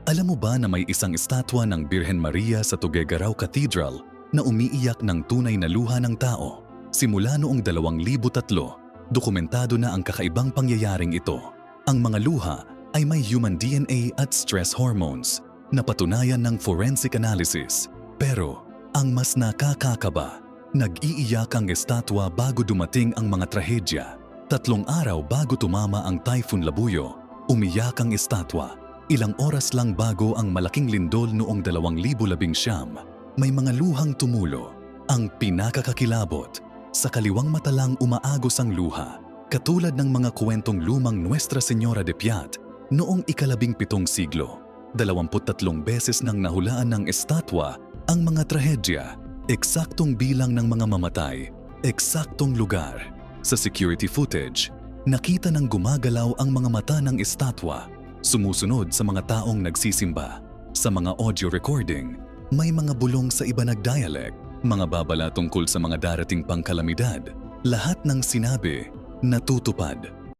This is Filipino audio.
Alam mo ba na may isang estatwa ng Birhen Maria sa Tuguegarao Cathedral na umiiyak ng tunay na luha ng tao? Simula noong 2003, dokumentado na ang kakaibang pangyayaring ito. Ang mga luha ay may human DNA at stress hormones na patunayan ng forensic analysis. Pero ang mas nakakakaba, nag-iiyak ang estatwa bago dumating ang mga trahedya. 3 araw bago tumama ang Typhoon Labuyo, umiyak ang estatwa. Ilang oras lang bago ang malaking lindol noong 2019, may mga luhang tumulo. Ang pinakakakilabot, sa kaliwang mata lang umaagos ang luha, katulad ng mga kwentong lumang Nuestra Señora de Piat noong ika-17 siglo. 23 beses nang nahulaan ng estatwa ang mga trahedya, eksaktong bilang ng mga mamatay, eksaktong lugar. Sa security footage, nakita ng gumagalaw ang mga mata ng estatwa, sumusunod sa mga taong nagsisimba. Sa mga audio recording, may mga bulong sa iba nagdialect, mga babala tungkol sa mga darating pang kalamidad. Lahat ng sinabi, natutupad.